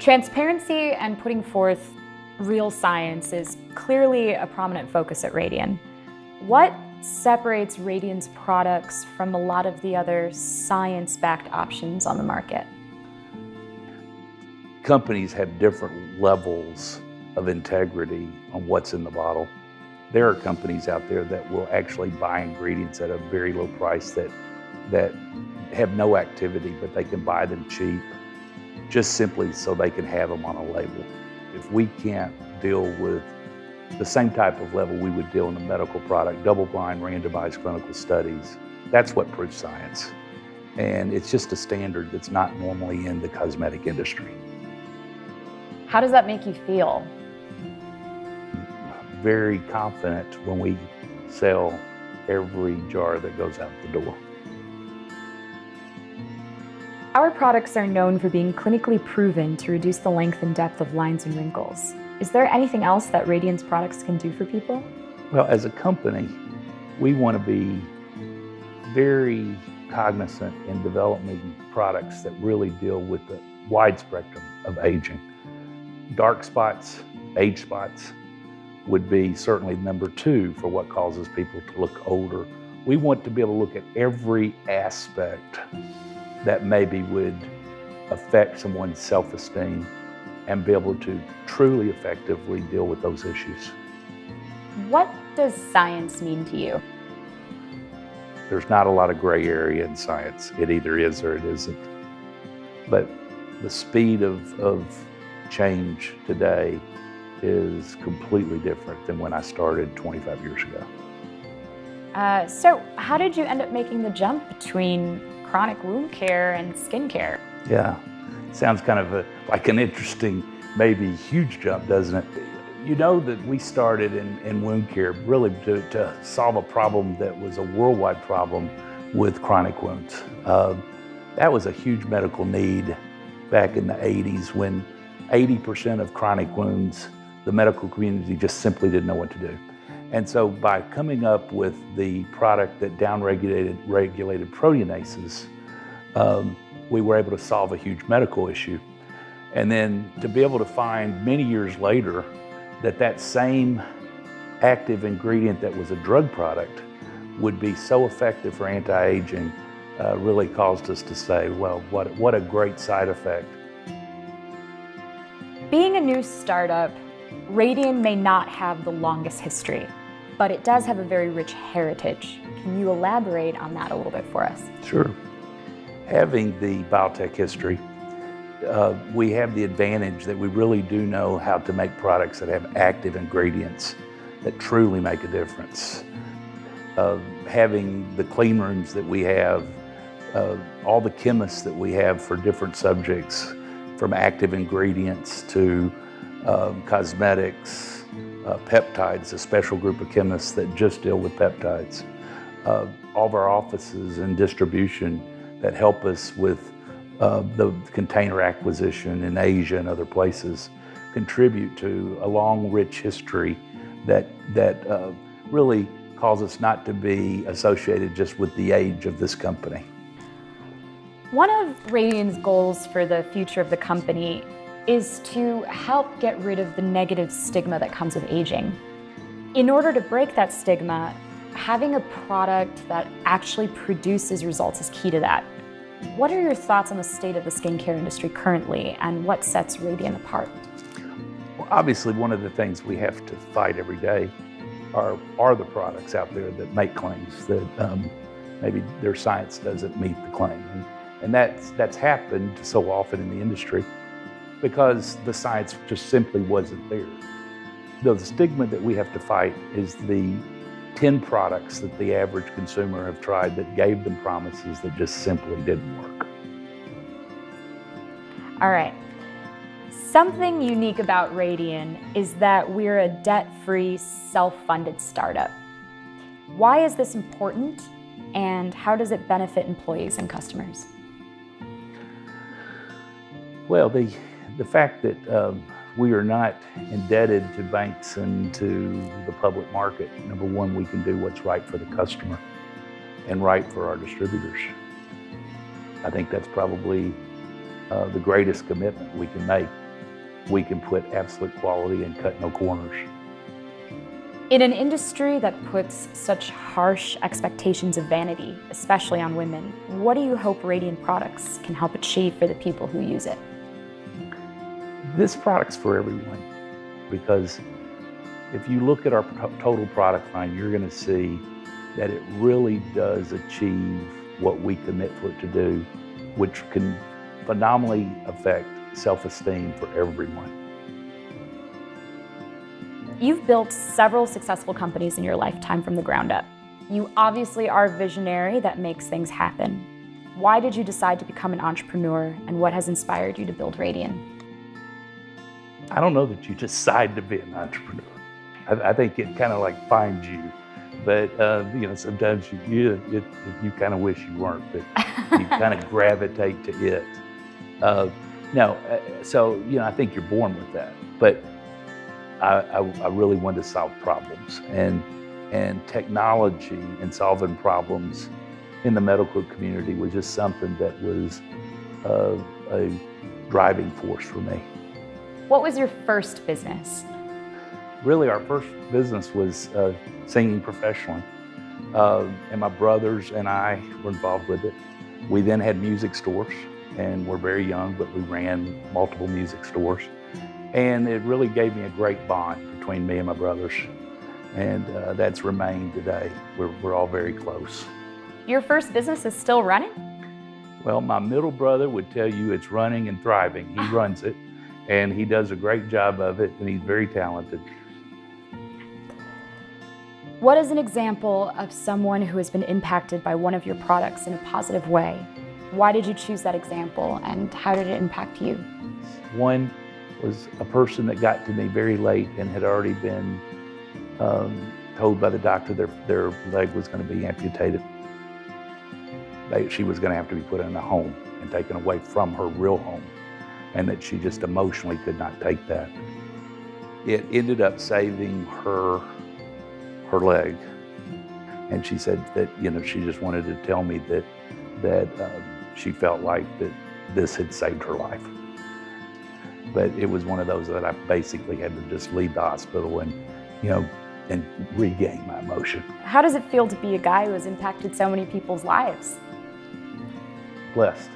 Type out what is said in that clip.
Transparency and putting forth real science is clearly a prominent focus at Radian. What separates Radian's products from a lot of the other science-backed options on the market? Companies have different levels of integrity on what's in the bottle. There are companies out there that will actually buy ingredients at a very low price that have no activity, but they can buy them cheap just simply so they can have them on a label. If we can't deal with the same type of level we would deal in a medical product, double-blind, randomized clinical studies, that's what proves science. And it's just a standard that's not normally in the cosmetic industry. How does that make you feel? Very confident when we sell every jar that goes out the door. Our products are known for being clinically proven to reduce the length and depth of lines and wrinkles. Is there anything else that Radian's products can do for people? Well, as a company, we want to be very cognizant in developing products that really deal with the wide spectrum of aging. Dark spots, age spots would be certainly number 2 for what causes people to look older. We want to be able to look at every aspect that maybe would affect someone's self-esteem and be able to truly effectively deal with those issues. What does science mean to you? There's not a lot of gray area in science. It either is or it isn't. But the speed of change today is completely different than when I started 25 years ago. So how did you end up making the jump between chronic wound care and skin care? Yeah, sounds kind of like an interesting, maybe huge jump, doesn't it? You know that we started in wound care really to solve a problem that was a worldwide problem with chronic wounds. That was a huge medical need back in the 80s when 80% of chronic wounds, the medical community just simply didn't know what to do. And so by coming up with the product that downregulated proteinases, we were able to solve a huge medical issue. And then to be able to find many years later that same active ingredient that was a drug product would be so effective for anti-aging really caused us to say, well, what a great side effect. Being a new startup, Radian may not have the longest history, but it does have a very rich heritage. Can you elaborate on that a little bit for us? Sure. Having the biotech history, we have the advantage that we really do know how to make products that have active ingredients that truly make a difference. Having the clean rooms that we have, all the chemists that we have for different subjects, from active ingredients to cosmetics, peptides, a special group of chemists that just deal with peptides. All of our offices and distribution that help us with the container acquisition in Asia and other places contribute to a long, rich history that really cause us not to be associated just with the age of this company. One of Radian's goals for the future of the company is to help get rid of the negative stigma that comes with aging. In order to break that stigma, having a product that actually produces results is key to that. What are your thoughts on the state of the skincare industry currently, and what sets Radian apart? Well, obviously, one of the things we have to fight every day are the products out there that make claims that maybe their science doesn't meet the claim. And that's happened so often in the industry because the science just simply wasn't there. The stigma that we have to fight is the 10 products that the average consumer have tried that gave them promises that just simply didn't work. All right. Something unique about Radian is that we're a debt-free, self-funded startup. Why is this important, and how does it benefit employees and customers? Well, the fact that we are not indebted to banks and to the public market. Number one, we can do what's right for the customer and right for our distributors. I think that's probably the greatest commitment we can make we can put absolute quality and cut no corners. In an industry that puts such harsh expectations of vanity, especially on women, what do you hope Radian products can help achieve for the people who use it? This product's for everyone, because if you look at our total product line, you're going to see that it really does achieve what we commit for it to do, which can phenomenally affect self-esteem for everyone. You've built several successful companies in your lifetime from the ground up. You obviously are a visionary that makes things happen. Why did you decide to become an entrepreneur, and what has inspired you to build Radian? I don't know that you decide to be an entrepreneur. I think it kind of like finds you, but you know, sometimes you kind of wish you weren't, but you kind of gravitate to it. So you know, I think you're born with that, but I really wanted to solve problems, and technology and solving problems in the medical community was just something that was a driving force for me. What was your first business? Really, our first business was singing professionally, and my brothers and I were involved with it. We then had music stores, and we're very young, but we ran multiple music stores. And it really gave me a great bond between me and my brothers. And that's remained today. We're all very close. Your first business is still running? Well, my middle brother would tell you it's running and thriving. He runs it, and he does a great job of it, and he's very talented. What is an example of someone who has been impacted by one of your products in a positive way? Why did you choose that example, and how did it impact you? One was a person that got to me very late and had already been told by the doctor their leg was going to be amputated. She was going to have to be put in a home and taken away from her real home, and that she just emotionally could not take that. It ended up saving her leg, and she said that, you know, she just wanted to tell me that she felt like that this had saved her life. But it was one of those that I basically had to just leave the hospital and, you know, and regain my emotion. How does it feel to be a guy who has impacted so many people's lives? Blessed.